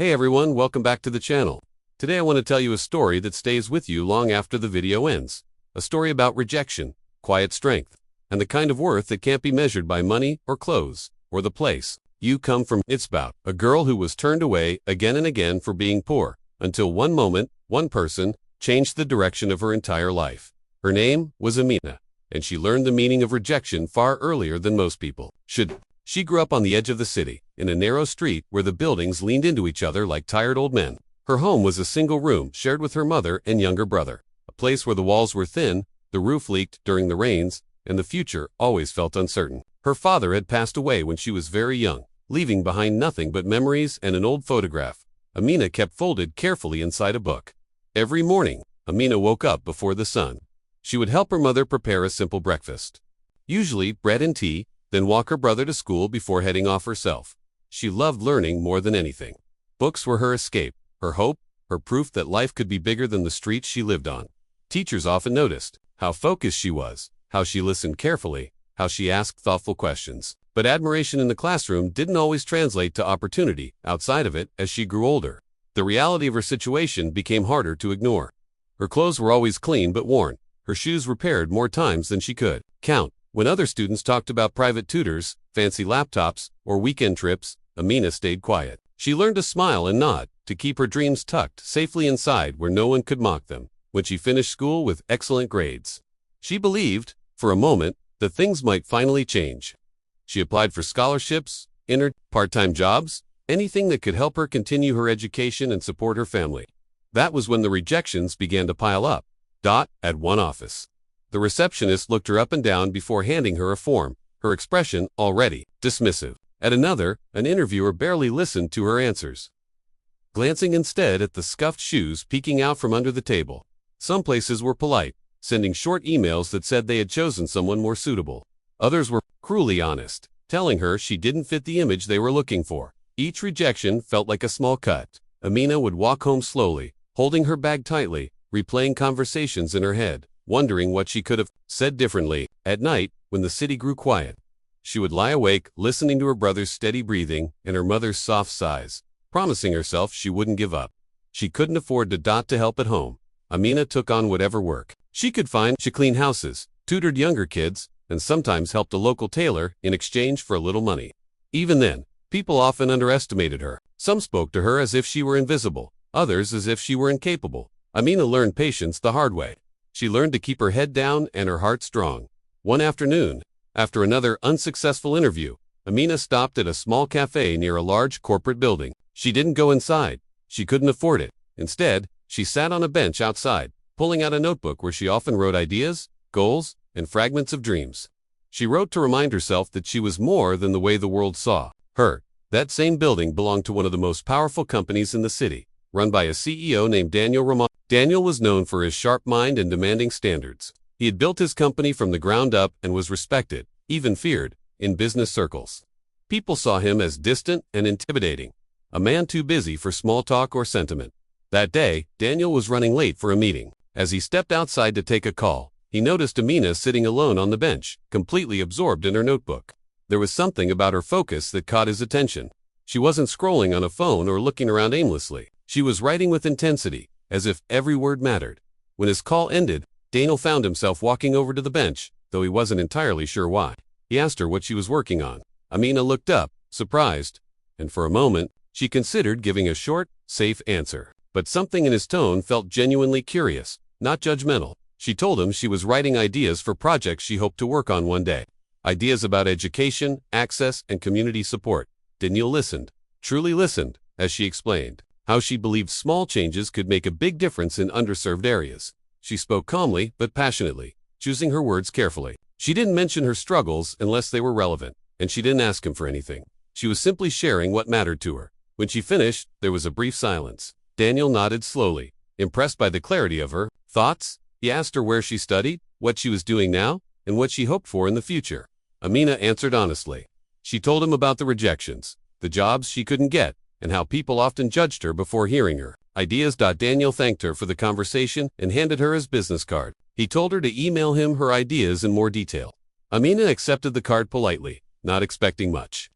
Hey everyone, welcome back to the channel. Today I want to tell you a story that stays with you long after the video ends. A story about rejection, quiet strength, and the kind of worth that can't be measured by money or clothes or the place you come from. It's about a girl who was turned away again and again for being poor, until one moment, one person, changed the direction of her entire life. Her name was Amina, and she learned the meaning of rejection far earlier than most people should. She grew up on the edge of the city, in a narrow street where the buildings leaned into each other like tired old men. Her home was a single room shared with her mother and younger brother, a place where the walls were thin, the roof leaked during the rains, and the future always felt uncertain. Her father had passed away when she was very young, leaving behind nothing but memories and an old photograph Amina kept folded carefully inside a book. Every morning, Amina woke up before the sun. She would help her mother prepare a simple breakfast, usually bread and tea, then walk her brother to school before heading off herself. She loved learning more than anything. Books were her escape, her hope, her proof that life could be bigger than the streets she lived on. Teachers often noticed how focused she was, how she listened carefully, how she asked thoughtful questions. But admiration in the classroom didn't always translate to opportunity outside of it. As she grew older, the reality of her situation became harder to ignore. Her clothes were always clean but worn, her shoes repaired more times than she could count. When other students talked about private tutors, fancy laptops, or weekend trips, Amina stayed quiet. She learned to smile and nod, to keep her dreams tucked safely inside where no one could mock them. When she finished school with excellent grades, she believed, for a moment, that things might finally change. She applied for scholarships, entered part-time jobs, anything that could help her continue her education and support her family. That was when the rejections began to pile up. At one office, the receptionist looked her up and down before handing her a form, her expression already dismissive. At another, an interviewer barely listened to her answers, glancing instead at the scuffed shoes peeking out from under the table. Some places were polite, sending short emails that said they had chosen someone more suitable. Others were cruelly honest, telling her she didn't fit the image they were looking for. Each rejection felt like a small cut. Amina would walk home slowly, holding her bag tightly, replaying conversations in her head, wondering what she could have said differently. At night, when the city grew quiet, she would lie awake, listening to her brother's steady breathing and her mother's soft sighs, promising herself she wouldn't give up. She couldn't afford to help at home. Amina took on whatever work she could find. She cleaned houses, tutored younger kids, and sometimes helped a local tailor in exchange for a little money. Even then, people often underestimated her. Some spoke to her as if she were invisible, others as if she were incapable. Amina learned patience the hard way. She learned to keep her head down and her heart strong. One afternoon, after another unsuccessful interview, Amina stopped at a small cafe near a large corporate building. She didn't go inside. She couldn't afford it. Instead, she sat on a bench outside, pulling out a notebook where she often wrote ideas, goals, and fragments of dreams. She wrote to remind herself that she was more than the way the world saw her. That same building belonged to one of the most powerful companies in the city, run by a CEO named Daniel Ramon. Daniel was known for his sharp mind and demanding standards. He had built his company from the ground up and was respected, even feared, in business circles. People saw him as distant and intimidating, a man too busy for small talk or sentiment. That day, Daniel was running late for a meeting. As he stepped outside to take a call, he noticed Amina sitting alone on the bench, completely absorbed in her notebook. There was something about her focus that caught his attention. She wasn't scrolling on a phone or looking around aimlessly. She was writing with intensity, as if every word mattered. When his call ended, Daniel found himself walking over to the bench, though he wasn't entirely sure why. He asked her what she was working on. Amina looked up, surprised, and for a moment, she considered giving a short, safe answer. But something in his tone felt genuinely curious, not judgmental. She told him she was writing ideas for projects she hoped to work on one day. Ideas about education, access, and community support. Daniel listened, truly listened, as she explained how she believed small changes could make a big difference in underserved areas. She spoke calmly but passionately, choosing her words carefully. She didn't mention her struggles unless they were relevant, and she didn't ask him for anything. She was simply sharing what mattered to her. When she finished, there was a brief silence. Daniel nodded slowly, impressed by the clarity of her thoughts. He asked her where she studied, what she was doing now, and what she hoped for in the future. Amina answered honestly. She told him about the rejections, the jobs she couldn't get, and how people often judged her before hearing her ideas. Daniel thanked her for the conversation and handed her his business card. He told her to email him her ideas in more detail. Amina accepted the card politely, not expecting much.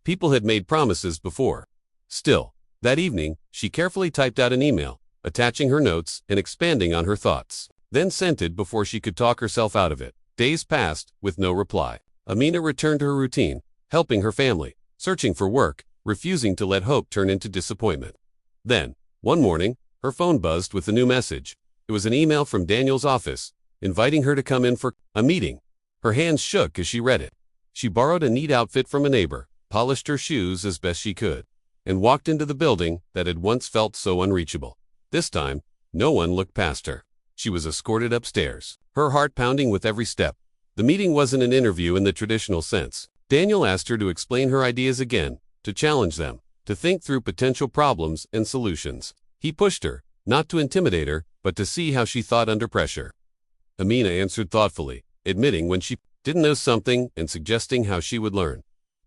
People had made promises before. Still, That evening, she carefully typed out an email, attaching her notes and expanding on her thoughts, then sent it before she could talk herself out of it. Days passed, with no reply. Amina returned to her routine, helping her family, searching for work, refusing to let hope turn into disappointment. Then, one morning, her phone buzzed with a new message. It was an email from Daniel's office, inviting her to come in for a meeting. Her hands shook as she read it. She borrowed a neat outfit from a neighbor, polished her shoes as best she could, and walked into the building that had once felt so unreachable. This time, no one looked past her. She was escorted upstairs, her heart pounding with every step. The meeting wasn't an interview in the traditional sense. Daniel asked her to explain her ideas again, to challenge them, to think through potential problems and solutions. He pushed her, not to intimidate her, but to see how she thought under pressure. Amina answered thoughtfully, admitting when she didn't know something and suggesting how she would learn.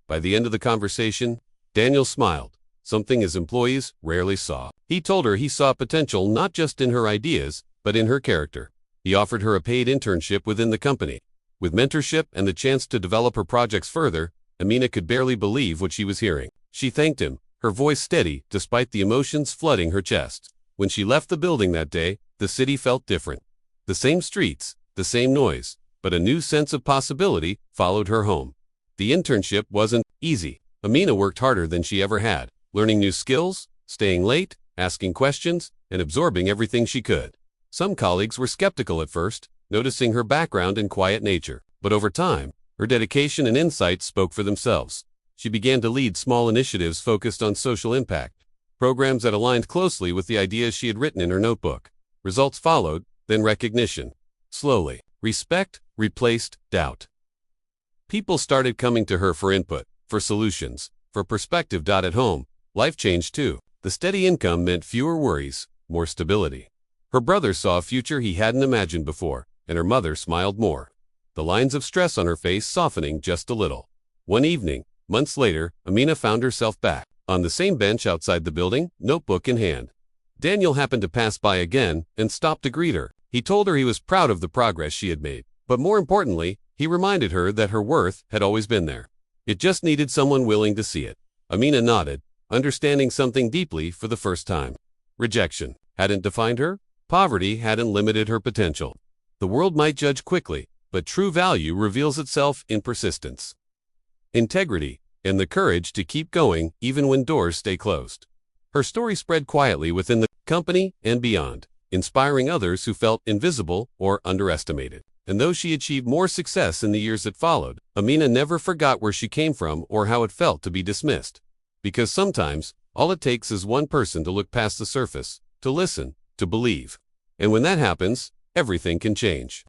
By the end of the conversation, Daniel smiled, something his employees rarely saw. He told her he saw potential not just in her ideas, but in her character. He offered her a paid internship within the company. With mentorship and the chance to develop her projects further, Amina could barely believe what she was hearing. She thanked him, her voice steady despite the emotions flooding her chest. When she left the building that day, the city felt different. The same streets, the same noise, but a new sense of possibility followed her home. The internship wasn't easy. Amina worked harder than she ever had, learning new skills, staying late, asking questions, and absorbing everything she could. Some colleagues were skeptical at first, noticing her background and quiet nature, but over time, her dedication and insights spoke for themselves. She began to lead small initiatives focused on social impact, programs that aligned closely with the ideas she had written in her notebook. Results followed, then recognition. Slowly, respect replaced doubt. People started coming to her for input, for solutions, for perspective. At home, life changed too. The steady income meant fewer worries, more stability. Her brother saw a future he hadn't imagined before, and her mother smiled more, the lines of stress on her face softening just a little. One evening, months later, Amina found herself back on the same bench outside the building, notebook in hand. Daniel happened to pass by again and stopped to greet her. He told her he was proud of the progress she had made, but more importantly, he reminded her that her worth had always been there. It just needed someone willing to see it. Amina nodded, understanding something deeply for the first time. Rejection hadn't defined her. Poverty hadn't limited her potential. The world might judge quickly, but true value reveals itself in persistence, integrity, and the courage to keep going even when doors stay closed. Her story spread quietly within the company and beyond, inspiring others who felt invisible or underestimated. And though she achieved more success in the years that followed, Amina never forgot where she came from or how it felt to be dismissed. Because sometimes, all it takes is one person to look past the surface, to listen, to believe. And when that happens, everything can change.